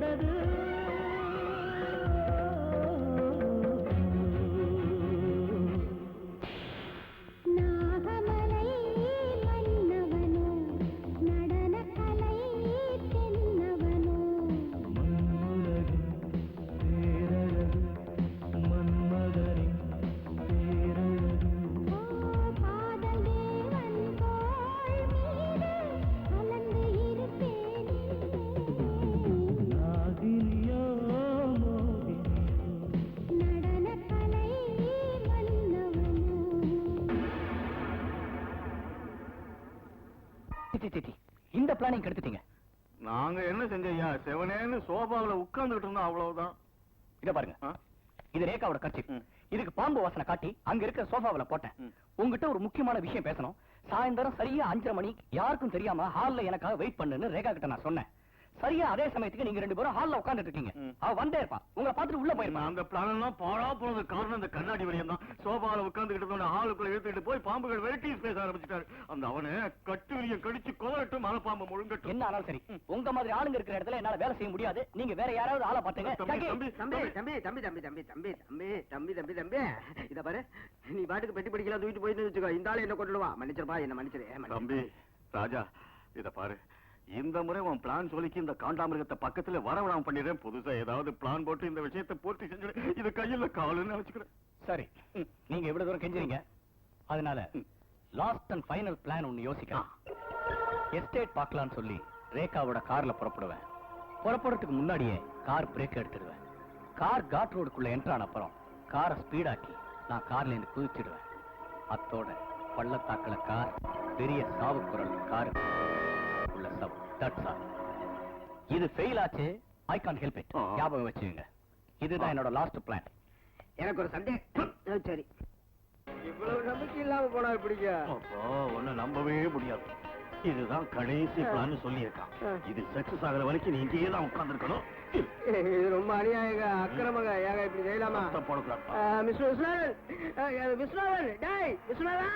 கொண்டது இந்த பிளானிங் கெடுத்துட்டீங்க. நாங்க என்ன செஞ்சையா, செவனேன்னு சோபாவில உட்கார்ந்துகிட்டு இருந்தோம், அவ்வளவுதான். இத பாருங்க, இது ரேகாவோட கட்சி. இதுக்கு பாம்பு வாசனை காட்டி அங்க இருக்கிற சோபாவில போட்டேன். உங்ககிட்ட ஒரு முக்கியமான விஷயம் பேசணும். சாயந்தரம் சரியா 5:30 மணிக்கு யாருக்கும் தெரியாம ஹால்ல எனக்காக வெயிட் பண்ணுன்னு ரேகா கிட்ட நான் சொன்னேன். சரியா அதே சமயத்துக்கு நீங்க 2 பேரும் ஹால்ல உட்கார்ந்துட்டு இருக்கீங்க. அவ வந்தே இருப்பா, உங்களை பார்த்துட்டு உள்ள போயிருப்பா. அந்த பிளான் எல்லாம் பாழா போனது காரணம் இந்த கண்ணாடி வரையும் தான். சோபால உட்கார்ந்துகிட்டு இருந்த ஹாலுக்குள்ள இழுத்துட்டு போய் பாம்புகள் வெரைட்டிஸ் பேச ஆரம்பிச்சிட்டாரு. அந்த அவனை கட்டு வலிய கடிச்சு கொதறட்டும், மலைப்பாம்பு முழுங்கட்டும். என்ன ஆனாலும் சரி, உங்க மாதிரி ஆளுங்க இருக்கிற இடத்துல என்னால வேலை செய்ய முடியாது. நீங்க வேற யாராவது ஆளை பாத்துங்க. இத பாரு, நீ பாட்டுக்கு பெட்டி படிக்கலாம் தூக்கிட்டு போயிட்டு வச்சுக்கோ. இந்த ஆளு என்ன கொண்டுடுவா. மன்னிச்சிருப்பா, என்ன மன்னிச்சிரு. தம்பி ராஜா, இத பாரு, இந்த முறை உன் பிளான் சொல்லிக்கு இந்த காண்டாமிருகத்தை பக்கத்துல வரவிடாம பண்ணிடுறேன். புதுசா ஏதாவது பிளான் போட்டு இந்த விஷயத்தை பூர்த்தி செஞ்சு இது கையில காலுன்னு வச்சுக்கிறேன். சரி, நீங்க இவ்வளவு தூரம் கெஞ்சுறீங்க. அதனால லாஸ்ட் அண்ட் ஃபைனல் பிளான் ஒன்னு யோசிக்கலாம். எஸ்டேட் பார்க்கலாம்னு சொல்லி ரேகாவோட கார்ல புறப்படுவேன். புறப்படுறதுக்கு முன்னாடியே கார் பிரேக் எடுத்துடுவேன். கார் காட் ரோடுக்குள்ள என்டர் ஆன அப்புறம் காரை ஸ்பீடாக்கி நான் கார்ல இருந்து குதிச்சிடுவேன். அத்தோட பள்ளத்தாக்குல கார் பெரிய சாவு குரல் கார் உள்ள சப். That's all. இது ஃபெயில் ஆச்சு, ஐ கான்ட் ஹெல்ப் இட். ஞாபகம் வச்சுங்க, இதுதான் என்னோட லாஸ்ட் பிளான். எனக்கு ஒரு சந்தேகம். சரி, இவ்வளவு நம்பிக்கை இல்லாம போனா எப்படிங்க? அப்போ ஒன்னு நம்பவே முடியாது. இதுதான் கடைசி பிளான் சொல்லி இருக்கான். இது சக்சஸ் ஆகிற வரைக்கும் நீ இங்கேயே தான் உட்கார்ந்து இருக்கணும். இது ரொம்ப அநியாயங்க, அக்கிரமங்க. ஏங்க இப்படி செய்யலாமா? மிஸ்டர் விஸ்வநாதன், விஸ்வநாதன், டேய் விஸ்வநாதா.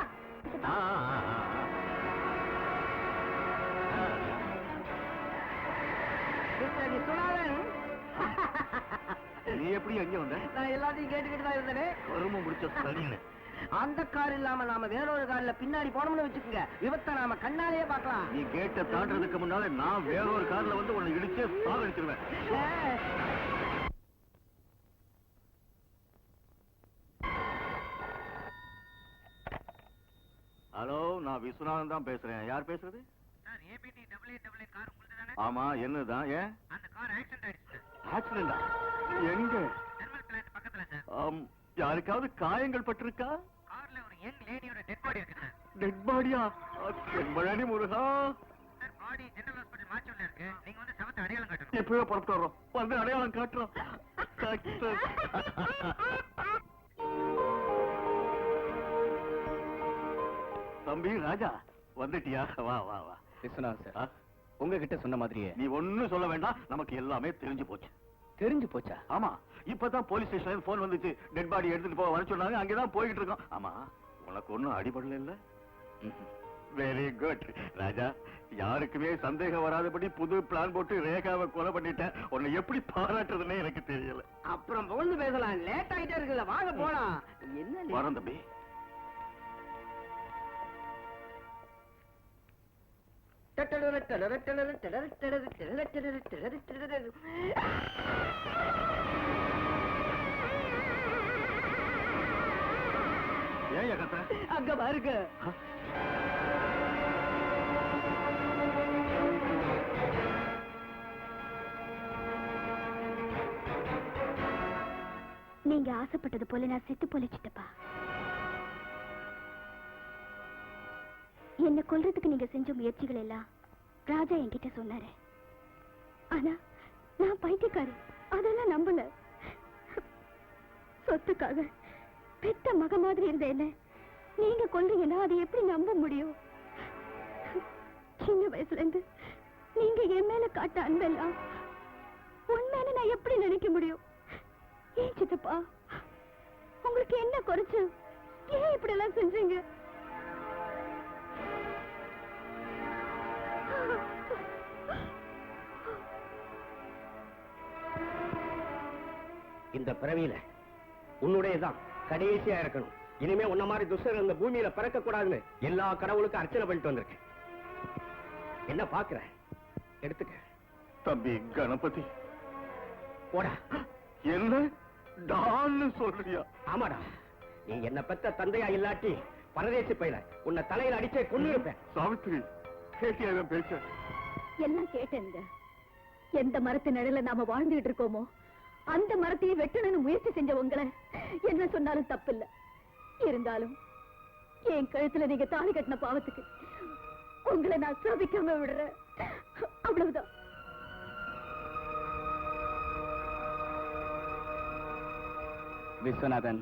மிஸ்டர் விஸ்வநாதன், நீ எப்படி அங்கே வந்த? நான் எல்லாத்தையும் கேட்டுக்கிட்டு தான் இருந்தேன். கரும முடிச்ச சரின்னு. அந்த கார் இல்லாம நாம வேறொரு கார்ல பின்னாடி போனோம்னு வச்சுக்கோங்க, விபத்தை நாம கண்ணாலேயே பார்க்கலாம். நீ கேட்ட தாண்டறதுக்கு முன்னால நான் வேறொரு கார்ல வந்து உன்னை இடிச்சு சாவடிச்சிருவேன். ஹலோ, நான் விஸ்வநாதன் தான் பேசுறேன். யார் பேசுறது? சார், ஏபிடி 8888 கார் உங்களுக்கு தானே? ஆமா, என்னதான்? ஏன் அந்த கார் ஆக்சிடென்ட் ஆயிடுச்சு. ஆக்சிடென்டா? எங்க? தெர்மல் பிளான்ட் பக்கத்துல சார். யாருக்காவது காயங்கள் பட்டிருக்கா? கார்ல ஒரு யங் லேடியோட டெட் பாடி இருக்கு சார். டெட் பாடியா? செம்பழனி முருகா. சார், பாடி ஜெனரல் ஹாஸ்பிடல் மார்ச்சுல இருக்கு. நீங்க வந்து சவத்தை அடையாளம் காட்டணும். எப்பவே புறப்பட்டு வரோம், வந்து அடையாளம் காட்டுறோம். தம்பி ராஜா, வந்துட்டியா? வா வா வா. விஸ்வநாதன் சார், உங்ககிட்ட சொன்ன மாதிரியே நீ ஒண்ணும் சொல்ல வேண்டாம், நமக்கு எல்லாமே தெரிஞ்சு போச்சு. தெரிஞ்சு போச்சா? ஆமா, இப்பதான் போலீஸ் ஸ்டேஷன்ல போன் வந்துச்சு. டெட் பாடி எடுத்துட்டு போக வர சொன்னாங்க. அங்கதான் போய்கிட்டு இருக்கோம். ஆமா, உனக்கு ஒண்ணும் அடிபடல இல்ல? வெரி குட் ராஜா. யாருக்குமே சந்தேகம் வராதபடி புது பிளான் போட்டு ரேகாவை கொலை பண்ணிட்டேன். உன்னை எப்படி பாராட்டுறதுன்னே எனக்கு தெரியல. அப்புறம் புகழ்ந்து பேசலாம். லேட் ஆயிட்டே இருக்குல்ல, வாங்க போலாம். என்ன வரேன் தம்பி. ஏன் கத்த? அங்க பாருங்க. நீங்க ஆசைப்பட்டது போல நான் செத்து பொழிச்சிட்டப்பா. என்ன கொல்றதுக்கு நீங்க செஞ்ச முயற்சிகள் எல்லாம் ராஜா என்கிட்ட சொன்னாரு. ஆனா நான் பைத்தியக்காரி, அதெல்லாம் நம்பல. சொத்துக்காக பெத்த மக மாதிரி இருந்த என்ன நீங்க கொல்றீங்கன்னா அதை எப்படி நம்ப முடியும்? சின்ன வயசுல இருந்து நீங்க என் மேல காட்ட அன்பெல்லாம் உண்மைன்னு நான் எப்படி நினைக்க முடியும்? ஏன் சித்தப்பா, உங்களுக்கு என்ன குறைச்சு? ஏன் இப்படி எல்லாம் செஞ்சீங்க? இந்த பிறவியில உன்னுடையதான் கடைசியா இருக்கணும். இனிமே உன்ன மாதிரி துஷ்டர் இந்த பூமியில பிறக்க கூடாதுன்னு எல்லா கடவுளுக்கும் அர்ச்சனை பண்ணிட்டு வந்திருக்கேன். என்ன பாக்குற? எடுத்துக்க. தம்பி கணபதி, போடா. என்ன டான்னு சொல்றியா? ஆமாடா, நீ என்ன பெத்த தந்தையா இல்லாட்டி பரதேசி பையல உன்னை தலையில அடிச்சே கொண்டு இருப்பேன். சாவித்திரி, கேட்டியா பேச? எல்லாம் கேட்டேங்க. எந்த மரத்து நிழல நாம வாழ்ந்துகிட்டு இருக்கோமோ அந்த மரத்தையே வெட்டணும்னு முயற்சி செஞ்ச உங்களை என்ன சொன்னாலும் தப்பில்ல. இருந்தாலும் என் கழுத்துல நீங்க தாலி கட்டின பாவத்துக்கு உங்களை நான் சபிக்காம விடுறேன். அவ்வளவுதான். விஸ்வநாதன்,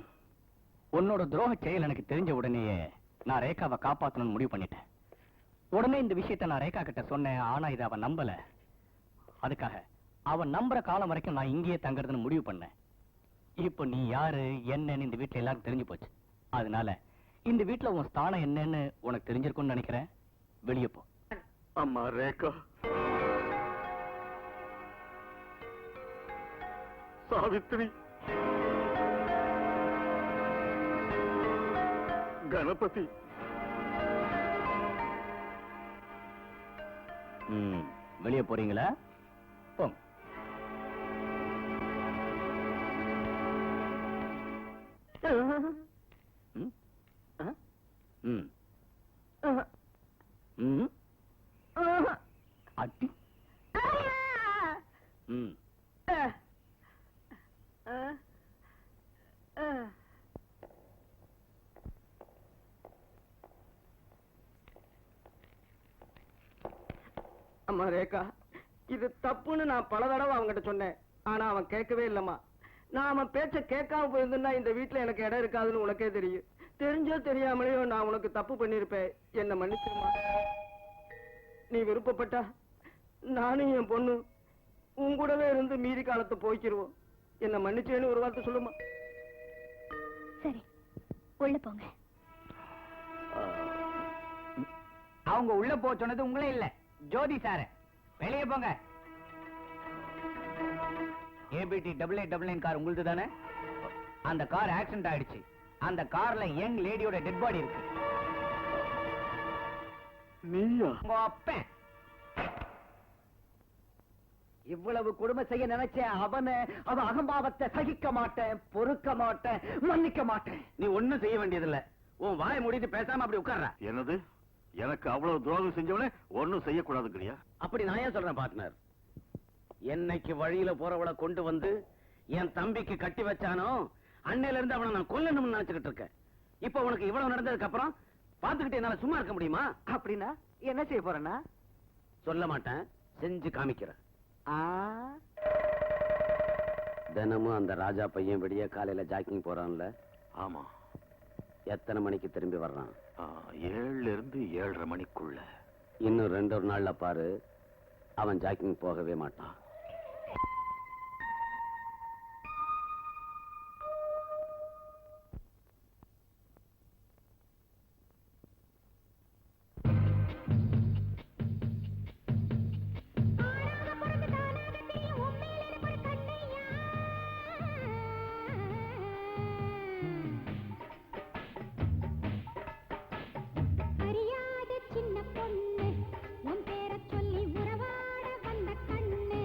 உன்னோட துரோக செயல் எனக்கு தெரிஞ்ச உடனேயே நான் ரேகாவை காப்பாத்தணும்னு முடிவு பண்ணிட்டேன். உடனே இந்த விஷயத்தை நான் ரேகா கிட்ட சொன்னேன். ஆனா இதை அவன் நம்பல. அதுக்காக அவன் நம்புற காலம் வரைக்கும் நான் இங்கேயே தங்கறதுன்னு முடிவு பண்ணேன். இப்போ நீ யாரு என்னன்னு இந்த வீட்டுல எல்லாரும் தெரிஞ்சு போச்சு. அதனால இந்த வீட்டுல உன் ஸ்தானம் என்னன்னு உனக்கு தெரிஞ்சிருக்கும்னு நினைக்கிறேன். வெளியே போ. அம்மா ரேகா, சாவித்திரி, கணபதி. வெளியே போறீங்களா? போங்க. அட்டி. அம்மா ரேகா, இது தப்புன்னு நான் பல தடவை அவன்கிட்ட சொன்னேன். ஆனா அவன் கேட்கவே இல்லம்மா. நான் அவன் பேச்ச கேட்காம போயிருந்தா இந்த வீட்டுல எனக்கு இடம் இருக்காதுன்னு உனக்கே தெரியும். தெரிஞ்சோ தெரியாமலேயோ நான் உனக்கு தப்பு பண்ணிருப்பேன். என்ன மன்னிச்சிருமா. நீ விருப்பப்பட்டா நானும் என் பொண்ணு உன் கூடவே இருந்து மீதி காலத்தை போய்க்கிருவோம். என்ன மன்னிச்சேன்னு ஒரு வார்த்தை சொல்லுமா. சரி, உள்ள போங்க. அவங்க உள்ள போ சொன்னது உங்களே இல்ல, ஜோதி சார். வெளியே போங்க. ஏபிடி 8899 கார் உங்களுது தானே? அந்த கார் ஆக்சிடென்ட் ஆயிடுச்சு. அந்த கார்ல யங் லேடியோட டெட் பாடி இருக்கு. நீயா? உங்க அப்பன். இவ்வளவு கொடுமை செய்ய நினைச்சேன். அவன் அகம்பாவத்தை சகிக்க மாட்டேன், பொறுக்க மாட்டேன், மன்னிக்க மாட்டேன். நீ ஒண்ணும் செய்ய வேண்டியதில்ல. உன் வாயை மூடிட்டு பேசாம அப்படி உட்கார்ற. என்னது? எனக்கு அவ்வளவு துரோகம் செஞ்சவனே ஒன்னும் செய்யக்கூடாதுங்கிறியா? அப்படி நான் ஏன் சொல்றேன் பார்ட்னர்? என்னைக்கு வழியில போறவளை கொண்டு வந்து என் தம்பிக்கு கட்டி வச்சானோ அன்னையில இருந்து அவனை நான் கொல்லணும்னு நினைச்சுக்கிட்டு இருக்கேன். இப்ப உனக்கு இவ்வளவு நடந்ததுக்கு அப்புறம் பாத்துக்கிட்டு என்னால சும்மா இருக்க முடியுமா? அப்படின்னா என்ன செய்ய போறேன்னா? சொல்ல மாட்டேன், செஞ்சு காமிக்கிறேன். தினமும் அந்த ராஜா பையன் விடிய காலையில ஜாக்கிங் போறான்ல? ஆமா. எத்தனை மணிக்கு திரும்பி வர்றான்? 7 இருந்து 7:30 மணிக்குள்ள. இன்னும் 2 நாள்ல பாரு, அவன் ஜாக்கிங் போகவே மாட்டான். அறியாத சின்ன பொண்ணு உன் பேரை சொல்லி உறவாட வந்த கண்ணு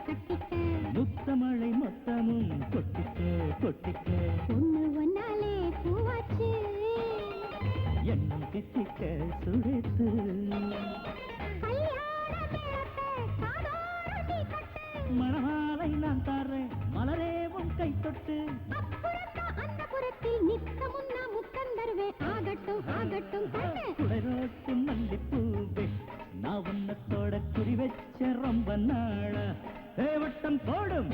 கட்டிக்க முத்தமழை மொத்தமும் கொட்டிக்க கொட்டிக்க ஒண்ணு ஒன்னாலே பூவாச்சு எண்ணம் தித்திக்க சுழித்து கல்யாண மேளத்தை காதோரம் நீ கட்டு மணமாலை நான் தாரேன் மலரே உன் கை தொட்டு அப்புறத்தா அந்த புறத்தில் நித்தமும் நான் முத்தம் தருவேன் ஆகட்டும் ஆகட்டும் கண்ணு குளிரோட்டு மல்லிப்பூவே நான் உன்னத்தோட குறி வச்ச ரொம்ப நாளா வட்டம் போடும்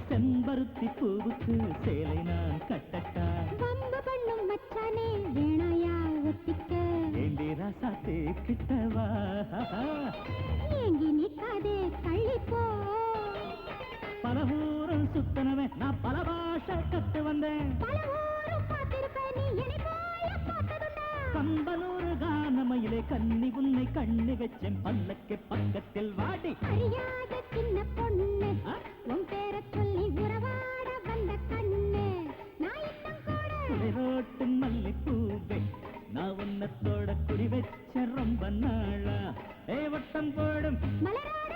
செம்பருத்தி பூவுக்கு சேலை நான் கட்டட்டா வம்பு பண்ணும் மச்சானே வேணாயா ஒத்திக்க ஏண்டி ராசாத்தே கிட்டவா ஏங்கி நிக்காதே தள்ளிப்போ பல ஊரும் சுத்தனவன் நான் பல பாஷை கத்து வந்தேன் பல ஊரும் பார்த்திருப்ப நீ என்னை போல பார்த்ததுண்டா கம்பனூறு கானமையிலே கன்னி உன்னை கண்ணி வச்சேன் பல்லக்கு பக்கத்தில் வாடி அறியாத சின்ன பொண்ணு ஆ? உன் பேரை சொல்லி உறவாட வந்த கண்ணு நான் இன்னும் கூட குளிரோட்டு மல்லிப்பூவே நான் உன்னத்தோட குறி வச்ச ரொம்ப நாளா வட்டம் போடும் மலராட